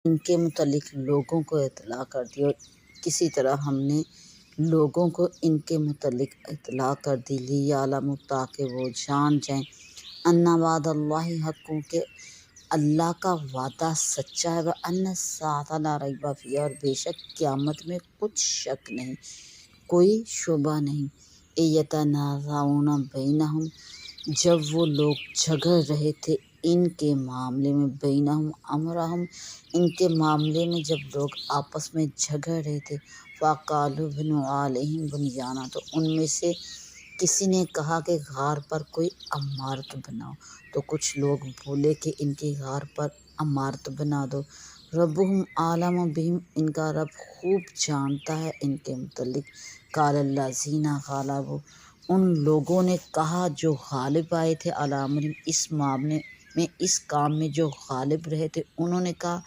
ان کے متعلق لوگوں کو اطلاع کر دی، اور کسی طرح ہم نے لوگوں کو ان کے متعلق اطلاع کر دی، لیعلموا تاکہ وہ جان جائیں، ان وعد اللہ حق، کہ اللہ کا وعدہ سچا ہے، وان الساعۃ لا ریب فیہا، اور بے شک قیامت میں کچھ شک نہیں، کوئی شبہ نہیں، یتنازعون بینہم، جب وہ لوگ جھگڑ رہے تھے ان کے معاملے میں، بینہم امرہم، ان کے معاملے میں جب لوگ آپس میں جھگڑ رہے تھے، فقالوا بنوا علیہم بنیانا، تو ان میں سے کسی نے کہا کہ غار پر کوئی عمارت بناؤ، تو کچھ لوگ بولے کہ ان کی غار پر عمارت بنا دو، ربہم اعلم بہم، ان کا رب خوب جانتا ہے ان کے متعلق، قال الذین غلبوا، ان لوگوں نے کہا جو غالب آئے تھے، علی امرہم، اس معاملے میں، اس کام میں جو غالب رہے تھے، انہوں نے کہا